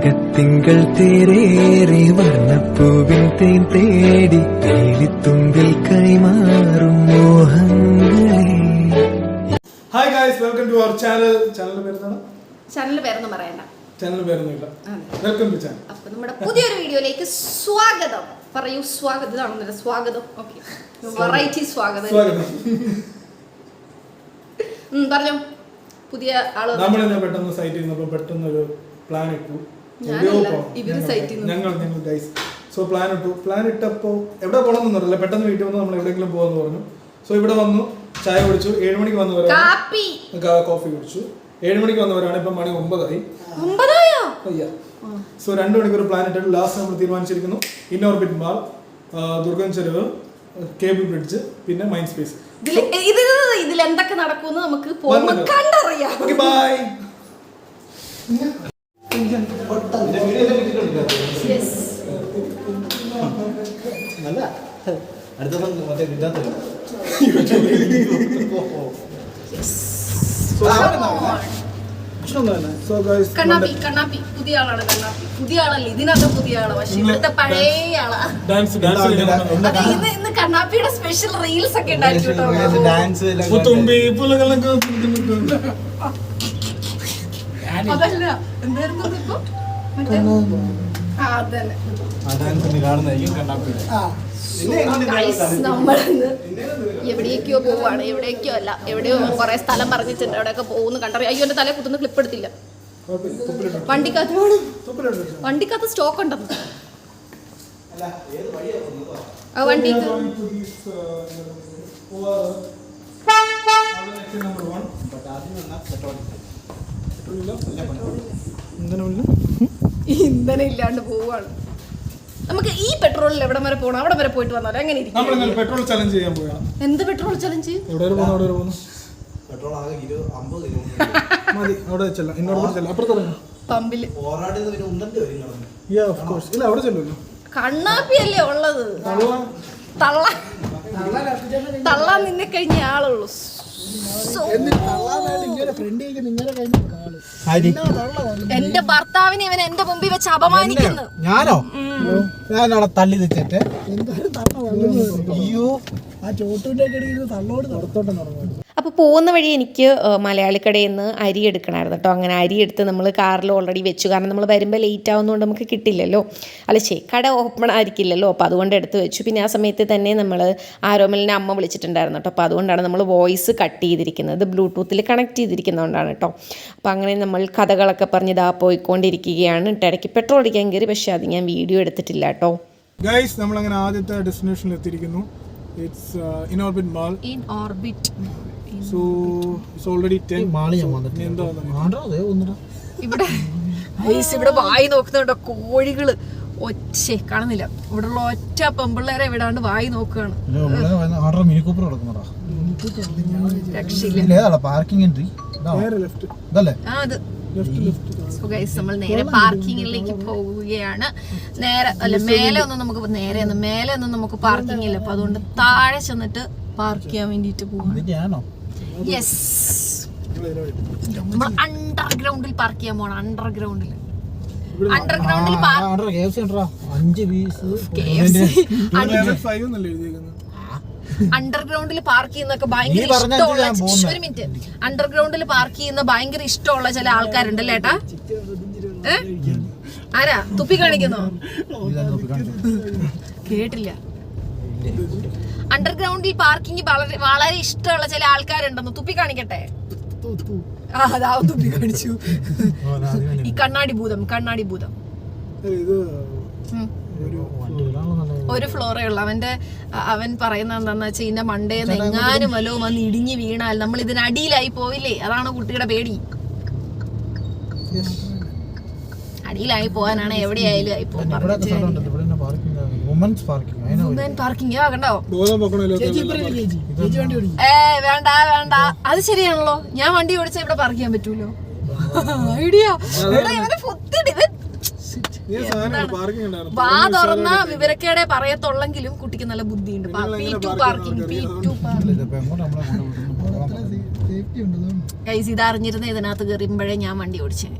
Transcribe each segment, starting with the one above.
തങ്കത്തിങ്കൾ തേരേറി വർണ്ണപ്പൂവിൻ തേൻ തേടി തേലിത്തുമ്പിൽ കൈമാറും മോഹങ്ങളെ. Hi guys, welcome to our channel. ചാനലിന്റെ പേരെന്താണ്? ചാനലിന്റെ പേരൊന്നും പറയണ്ട. ചാനലിന്റെ പേരൊന്നുമില്ല. Welcome to channel. അപ്പൊ നമ്മുടെ പുതിയൊരു വീഡിയോയിലേക്ക് സ്വാഗതം. പറയൂ സ്വാഗതം. ഇതാണെന്നല്ലേ സ്വാഗതം. ഓക്കെ, വെറൈറ്റി സ്വാഗതം. പറഞ്ഞോ. പുതിയ ആള് നമ്മളിന്ന് പെട്ടെന്ന് സൈറ്റ് ചെയ്യുന്നപ്പോൾ പെട്ടെന്ന് ഒരു പ്ലാൻ ഇട്ടു. ഞങ്ങൾ ഗൈസ് പ്ലാൻ ഇട്ടപ്പോൾ എവിടെ പോകണമെന്ന് അറിയില്ല. പെട്ടെന്ന് വീട്ടിൽ വന്ന് നമ്മൾ എവിടെയെങ്കിലും പോകാന്ന് പറഞ്ഞു. സോ ഇവിടെ വന്നു, ചായ കുടിച്ചു. 7 മണിക്ക് വന്നവരാണ്, കോഫി കുടിച്ചു. 7 മണിക്ക് വന്നവരാണ്. ഇപ്പം മണി 9 ആയി. സോ 2 മണിക്കൂർ പ്ലാൻ ഇട്ടിട്ട് ലാസ്റ്റ് നമ്മൾ തീരുമാനിച്ചിരിക്കുന്നു Inorbit mall, Durgam Cheruvu, cable bridge, പിന്നെ മൈൻഡ് സ്പേസ്. ഇതിൽ എന്തൊക്കെ നടക്കുമെന്ന് നമുക്ക് കണ്ടറിയാം. Okay, bye. കണ്ണാപ്പി പുതിയ ആളാണ്. കണ്ണാപ്പി പുതിയ ആളല്ല, ഇതിനകത്ത് പുതിയ ആളാണ്. പക്ഷെ ഇവിടുത്തെ പഴയ ആളാ. ഇന്ന് കണ്ണാപ്പിയുടെ സ്പെഷ്യൽ റീൽസ് ഒക്കെ ഉണ്ടാക്കിട്ടോ. അതല്ല, എന്തായിരുന്നു ഇപ്പൊ? നമ്മളിന്ന് എവിടേക്കോ പോവാണ്. എവിടേക്കോ അല്ല, എവിടെയോ കുറെ സ്ഥലം പറഞ്ഞിട്ടുണ്ട്. എവിടെയൊക്കെ പോകുന്നു കണ്ടറിയാം. അയ്യോ, എന്റെ തലയെ കുത്തുന്ന ക്ലിപ്പ് എടുത്തില്ല. വണ്ടിക്കകത്ത് സ്റ്റോക്ക് ഉണ്ടെന്ന്. വണ്ടിക്ക് ഇന്ധനം ഇല്ലാണ്ട് പോവാണ്. നമുക്ക് ഈ പെട്രോളിൽ എവിടെ വരെ പോകണം? അവിടെ വരെ പോയിട്ട് വന്നാലോ? എങ്ങനെ ഇരിക്കും? പെട്രോൾ ചലഞ്ച് ചെയ്യാൻ പോയാണ്. എന്ത് പെട്രോൾ ചലഞ്ച്? പമ്പില് കണ്ണാപ്പിയല്ലേ ഉള്ളത്. തള്ളാൻ നിന്നെ കഴിഞ്ഞ ആളുള്ളൂ. എന്റെ ഭർത്താവിനെ ഇവൻ എന്റെ മുമ്പിൽ വെച്ച് അപമാനിക്കുന്നു. ഞാനോ? ഞാനവിടെ തള്ളി വെച്ചിട്ട് അയ്യോ ആ ചോട്ടിന്റെ തള്ളോട് നടത്തോട്ടെ നടന്നു. അപ്പോൾ പോകുന്ന വഴി എനിക്ക് മലയാളിക്കടയിൽ നിന്ന് അരി എടുക്കണമായിരുന്നു കേട്ടോ. അങ്ങനെ അരി എടുത്ത് നമ്മൾ കാറിൽ ഓൾറെഡി വെച്ചു. കാരണം നമ്മൾ വരുമ്പോൾ ലേറ്റ് ആവുന്നതുകൊണ്ട് നമുക്ക് കിട്ടില്ലല്ലോ. കട ഓപ്പൺ ആയിരിക്കില്ലല്ലോ. അപ്പോൾ അതുകൊണ്ട് എടുത്ത് വെച്ചു. പിന്നെ ആ സമയത്ത് തന്നെ നമ്മൾ ആരോമലിൻ്റെ അമ്മ വിളിച്ചിട്ടുണ്ടായിരുന്നു കേട്ടോ. അപ്പോൾ അതുകൊണ്ടാണ് നമ്മൾ വോയിസ് കട്ട് ചെയ്തിരിക്കുന്നത്. ബ്ലൂടൂത്തിൽ കണക്ട് ചെയ്തിരിക്കുന്നതുകൊണ്ടാണ് കേട്ടോ. അപ്പോൾ അങ്ങനെ നമ്മൾ കഥകളൊക്കെ പറഞ്ഞ് ഇതാ പോയിക്കൊണ്ടിരിക്കുകയാണ്. ഇടയ്ക്ക് പെട്രോൾ അടിക്കാൻ കയറി, പക്ഷേ അത് ഞാൻ വീഡിയോ എടുത്തിട്ടില്ല കേട്ടോ. ഗൈസ്, നമ്മളങ്ങനെ ആദ്യത്തെ ഡെസ്റ്റിനേഷനിൽ എത്തിയിരിക്കുന്നു. It's Inorbit mall. So it's already 10. ഇവിടെ വായി നോക്കുന്നുണ്ടോ കോഴികള്? കാണുന്നില്ല. ഇവിടെ ഉള്ള ഒറ്റ പെമ്പിള്ളേരെ വിടാണ്ട് വായി നോക്കുകയാണ്. നമ്മൾ നേരെ പാർക്കിങ്ങിലേക്ക് പോവുകയാണ്. മേലെ ഒന്നും നമുക്ക് പാർക്കിംഗ് ഇല്ല. അപ്പൊ അതുകൊണ്ട് താഴെ ചെന്നിട്ട് പാർക്ക് ചെയ്യാൻ വേണ്ടിട്ട് പോവാണ്. യെസ്, നമ്മൾ അണ്ടർഗ്രൗണ്ടിൽ പാർക്ക് ചെയ്യാൻ പോണം. അണ്ടർഗ്രൗണ്ടിൽ അണ്ടർഗ്രൗണ്ടിൽ പാർക്ക് ചെയ്യുന്നൊക്കെ ഭയങ്കര ഇഷ്ടമുള്ള, ഒരു മിനിറ്റ്, അണ്ടർഗ്രൗണ്ടിൽ പാർക്ക് ചെയ്യുന്ന ഭയങ്കര ഇഷ്ടമുള്ള ചില ആൾക്കാരുണ്ടല്ലേ ഏട്ടാ? ആരാ തുപ്പി കാണിക്കുന്നോ? കേട്ടില്ല. അണ്ടർഗ്രൗണ്ടിൽ പാർക്കിംഗ് വളരെ ഇഷ്ടമുള്ള ചില ആൾക്കാരുണ്ടെന്ന്. തുപ്പി കാണിക്കട്ടെ? തുപ്പി കാണിച്ചു. ഈ കണ്ണാടി ഭൂതം ഒരു ഫ്ലോറേ ഉള്ളു. അവൻ പറയുന്നത് എന്താന്ന് വെച്ചാൽ ഇതിന്റെ മണ്ടേന്ന് എങ്ങാനും വല്ലോ വന്ന് ഇടിഞ്ഞു വീണാൽ നമ്മൾ ഇതിനടിയിലായി പോവില്ലേ? അതാണ് കുട്ടിയുടെ പേടി. അടിയിലായി പോകാനാണ് എവിടെയായാലും ആയി പോകും. വേണ്ട, അത് ശരിയാണല്ലോ. ഞാൻ വണ്ടി ഓടിച്ചാ ഇവിടെ പാർക്ക് ചെയ്യാൻ പറ്റൂലോ? ഐഡിയ. വാ തുറന്ന വിവരക്കേടെ പറയത്തുള്ളെങ്കിലും കുട്ടിക്ക് നല്ല ബുദ്ധിയുണ്ട്. ഇത് അറിഞ്ഞിരുന്ന ഇതിനകത്ത് കയറിയുമ്പോഴേ ഞാൻ വണ്ടി ഓടിച്ചേ.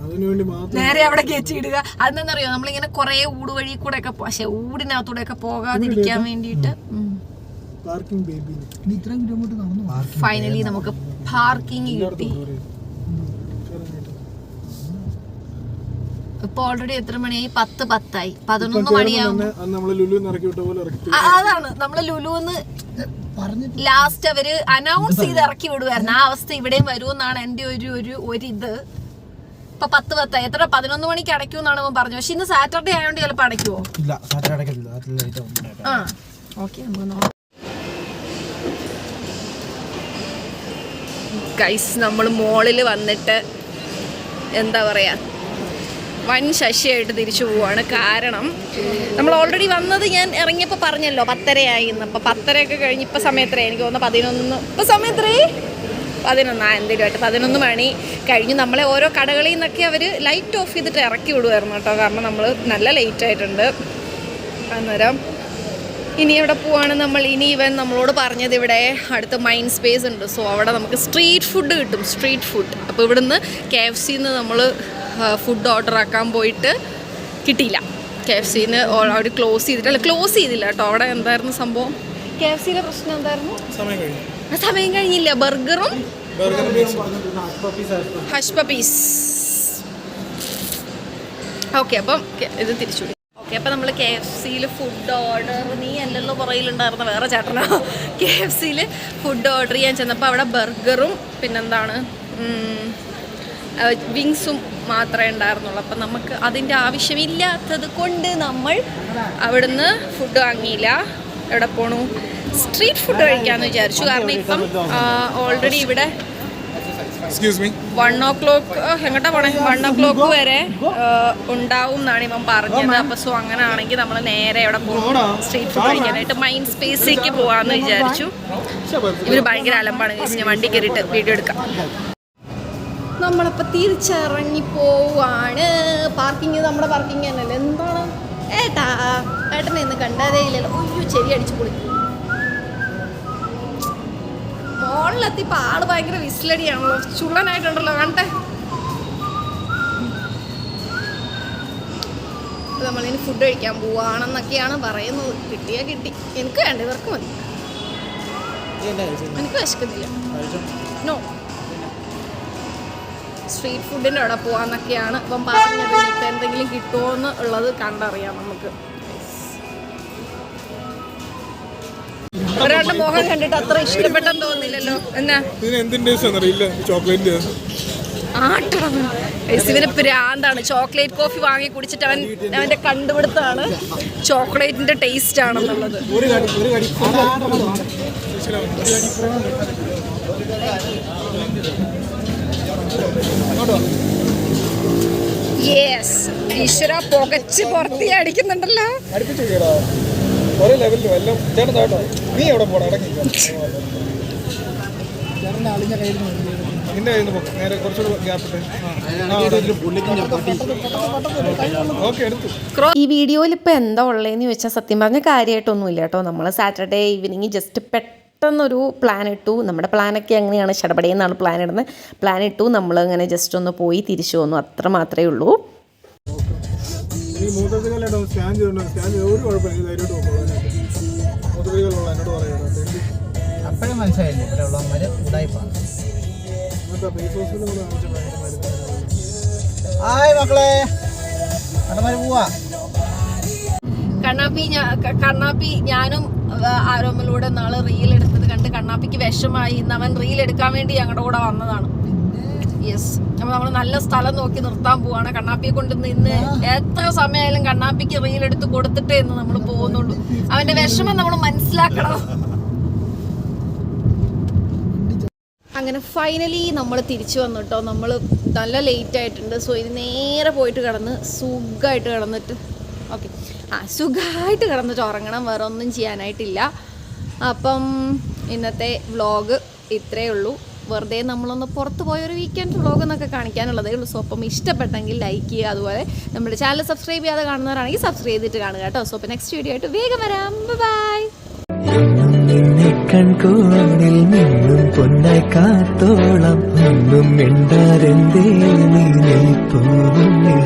അതിനുവേണ്ടി മാത്രം നേരെ അവിടെ കയറ്റിയിടുക. അതെന്താണെന്നറിയോ, നമ്മളിങ്ങനെ കുറെ ഊട് വഴി കൂടെ ഒക്കെ പക്ഷെ ഊടിനകത്തൂടെ ഒക്കെ പോകാതിരിക്കാൻ വേണ്ടിയിട്ട് പാർക്കിംഗ് ബേബി ഇത്രയും കിലോമീറ്റർ നടന്നു. ഫൈനലി നമുക്ക് പാർക്കിംഗ് കിട്ടി. ഇപ്പൊ ഓൾറെഡി എത്ര മണിയായി? 10:10 11 മണിയാവും. അതാണ് നമ്മള് ലുലുന്ന് ലാസ്റ്റ് അവര് അനൗൺസ് ചെയ്ത് ഇറക്കി വിടുവായിരുന്നു. ആ അവസ്ഥ ഇവിടെയും വരുമെന്നാണ് എന്റെ ഒരിത്. ഇപ്പൊ 10:10 എത്ര 11 മണിക്ക് അടയ്ക്കൂന്നാണ് അവൻ പറഞ്ഞു. പക്ഷെ ഇന്ന് സാറ്റർഡേ ആയതുകൊണ്ട് ചിലപ്പോ അടയ്ക്കുവോ? ആ ഓക്കെ. ഗൈസ് നമ്മൾ മോളിൽ വന്നിട്ട് എന്താ പറയാ വൻ ശശിയായിട്ട് തിരിച്ചു പോവാണ്. കാരണം നമ്മൾ ഓൾറെഡി വന്നത് ഞാൻ ഇറങ്ങിയപ്പോൾ പറഞ്ഞല്ലോ 10:30 ആയി എന്ന്. അപ്പോൾ 10:30 കഴിഞ്ഞ് ഇപ്പോൾ സമയത്രേ എനിക്ക് തോന്നുന്നു 11. ഇപ്പോൾ സമയത്രേ 11 എന്തെങ്കിലും ആയിട്ട് 11 മണി കഴിഞ്ഞു. നമ്മളെ ഓരോ കടകളിൽ നിന്നൊക്കെ അവർ ലൈറ്റ് ഓഫ് ചെയ്തിട്ട് ഇറക്കി വിടുമായിരുന്നു കേട്ടോ. കാരണം നമ്മൾ നല്ല ലേറ്റ് ആയിട്ടുണ്ട്. അന്നേരം ഇനി എവിടെ പോവാണ് നമ്മൾ? ഇനി ഇവൻ നമ്മളോട് പറഞ്ഞത് ഇവിടെ അടുത്ത് മൈൻഡ് സ്പേസ് ഉണ്ട്. സോ അവിടെ നമുക്ക് സ്ട്രീറ്റ് ഫുഡ് കിട്ടും, സ്ട്രീറ്റ് ഫുഡ്. അപ്പോൾ ഇവിടുന്ന് KFCന്ന് നമ്മൾ ഫുഡ് ഓർഡർ ആക്കാൻ പോയിട്ട് കിട്ടിയില്ല. KFCന്ന് അവിടെ ക്ലോസ് ചെയ്തില്ല കേട്ടോ. അവിടെ എന്തായിരുന്നു സംഭവം? KFCയിലെ പ്രശ്നം എന്തായിരുന്നു? സമയം കഴിഞ്ഞില്ല. ബർഗറും ഹഷ് പപ്പീസ്. ഓക്കെ, അപ്പം ഇത് തിരിച്ചു. ഓക്കെ, അപ്പം നമ്മൾ KFCയിൽ ഫുഡ് ഓർഡർ, നീ അല്ലല്ലോ പുറയിലുണ്ടായിരുന്ന വേറെ ചേട്ടനോ, KFCയിൽ ഫുഡ് ഓർഡർ ചെയ്യാൻ ചെന്നപ്പോൾ അവിടെ ബർഗറും പിന്നെന്താണ് വിങ്സും മാത്രമേ ഉണ്ടായിരുന്നുള്ളൂ. അപ്പം നമുക്ക് അതിൻ്റെ ആവശ്യമില്ലാത്തത് കൊണ്ട് നമ്മൾ അവിടുന്ന് ഫുഡ് വാങ്ങിയില്ല. എവിടെ പോണു? സ്ട്രീറ്റ് ഫുഡ് കഴിക്കാമെന്ന് വിചാരിച്ചു. കാരണം ഇപ്പം ഓൾറെഡി ഇവിടെ 1 o'clock എങ്ങോട്ടാ പോണേ? 1 o'clock വരെ ഉണ്ടാവും എന്നാണ് ഇവൻ പറഞ്ഞത്. അപ്പം സോ അങ്ങനെ ആണെങ്കിൽ നമ്മൾ നേരെ എവിടെ പോകും? സ്ട്രീറ്റ് ഫുഡ് കഴിക്കാനായിട്ട് മൈൻഡ് സ്പേസിലേക്ക് പോകാമെന്ന് വിചാരിച്ചു. ഇവർ ഭയങ്കര അലമ്പാണ്. ഞാൻ വണ്ടി കയറിയിട്ട് വീഡിയോ എടുക്കാം. നമ്മളിപ്പോൾ തിരിച്ചിറങ്ങി പോവാണ്. പാർക്കിങ് നമ്മുടെ പാർക്കിങ് തന്നെയല്ലേ? എന്താണ് ഏട്ടനെ ഇന്ന് കണ്ടതേ ഇല്ലല്ലോ. ഒയ്യോ, ചെരി അടിച്ചു പൊളി. മോളിലെത്തിയപ്പോൾ ആള് ഭയങ്കര വിസിലടിയാണല്ലോ, ചുള്ളനായിട്ടുണ്ടല്ലോ കണ്ടേ. നമ്മളിനി ഫുഡ് കഴിക്കാൻ പോവാണെന്നൊക്കെയാണ് പറയുന്നത്. കിട്ടിയാ കിട്ടി. എനിക്ക് വേണ്ട, ഇവർക്ക് മതി. എനിക്ക് വിശക്കുന്നില്ല. നോ, സ്ട്രീറ്റ് ഫുഡിൻ്റെ അവിടെ പോവാന്നൊക്കെയാണ് ഇപ്പം പറഞ്ഞത്. ഇപ്പം എന്തെങ്കിലും കിട്ടുമോ എന്ന് ഉള്ളത് കണ്ടറിയാം നമുക്ക്. ഒരാളുടെ മുഖം കണ്ടിട്ട് അത്ര ഇഷ്ടപ്പെട്ടെന്ന് തോന്നില്ലല്ലോ. എന്നാ ഇവന് പ്രാന്താണ്. ചോക്ലേറ്റ് കോഫി വാങ്ങി കുടിച്ചിട്ട് അവന്റെ കണ്ടുപിടുത്താണ് ചോക്ലേറ്റിന്റെ ടേസ്റ്റ് ആണെന്നുള്ളത്. യെസ്, ഈശ്വര പുകച്ച് പുറത്തി അടിക്കുന്നുണ്ടല്ലോ. ഈ വീഡിയോയിൽ ഇപ്പോൾ എന്താ ഉള്ളതെന്ന് ചോദിച്ചാൽ സത്യം പറഞ്ഞ കാര്യമായിട്ടൊന്നുമില്ല കേട്ടോ. നമ്മൾ സാറ്റർഡേ ഈവനിങ് ജസ്റ്റ് പെട്ടെന്നൊരു പ്ലാൻ ഇട്ടു. നമ്മുടെ പ്ലാനൊക്കെ അങ്ങനെയാണ്, ഷടപടയെന്നാണ് പ്ലാൻ ഇടുന്നത്. പ്ലാൻ ഇട്ടു, നമ്മളിങ്ങനെ ജസ്റ്റ് ഒന്ന് പോയി തിരിച്ചു വന്നു, അത്ര മാത്രമേ ഉള്ളൂ. അപ്പോഴും മനസ്സിലായില്ലേ ഇവിടെ ഉള്ളവന്മാര് ഉടായിപ്പാണ്. ഹായ് മക്കളെ, അടമാര് പോവാ. കണ്ണാപ്പി ഞാനും ആരോമലൂടെ നാളെ റീൽ എടുത്തത് കണ്ട് കണ്ണാപ്പിക്ക് വിഷമായി. ഇന്ന് അവൻ റീൽ എടുക്കാൻ വേണ്ടി ഞങ്ങളുടെ കൂടെ വന്നതാണ്. യെസ്, അപ്പോൾ നമ്മൾ നല്ല സ്ഥലം നോക്കി നിർത്താൻ പോവാണ്. കണ്ണാപ്പിയെ കൊണ്ട് ഇന്ന് എത്ര സമയമായാലും കണ്ണാപ്പിക്ക് റീൽ എടുത്ത് കൊടുത്തിട്ടേ ഇന്ന് നമ്മൾ പോകുന്നുള്ളൂ. അവന്റെ വിഷമം നമ്മൾ മനസ്സിലാക്കണം. അങ്ങനെ ഫൈനലി നമ്മൾ തിരിച്ചു വന്നു കേട്ടോ. നമ്മൾ നല്ല ലേറ്റ് ആയിട്ടുണ്ട്. സോ ഇത് നേരെ പോയിട്ട് സുഖമായിട്ട് കിടന്നിട്ട് സുഖമായിട്ട് കിടന്നിട്ട് ഉറങ്ങണം. വേറെ ഒന്നും ചെയ്യാനായിട്ടില്ല. അപ്പം ഇന്നത്തെ വ്ളോഗ് ഇത്രയേ ഉള്ളൂ. വെറുതെ നമ്മളൊന്ന് പുറത്ത് പോയൊരു വീക്കെൻഡ് വ്ളോഗ് എന്നൊക്കെ കാണിക്കാനുള്ളതേ ഉള്ളൂ. സോ അപ്പം ഇഷ്ടപ്പെട്ടെങ്കിൽ ലൈക്ക് ചെയ്യുക. അതുപോലെ നമ്മുടെ ചാനൽ സബ്സ്ക്രൈബ് ചെയ്യാതെ കാണുന്നവരാണെങ്കിൽ സബ്സ്ക്രൈബ് ചെയ്തിട്ട് കാണുക കേട്ടോ. സോ അപ്പം നെക്സ്റ്റ് വീഡിയോ ആയിട്ട് വേഗം വരാം. ബൈ. കൺകോണിൽ നിന്നും പൊന്നായി കാത്തോളം ഒന്നും മിണ്ടാതെന്തേ നീ നിൽപ്പൂ മുന്നിൽ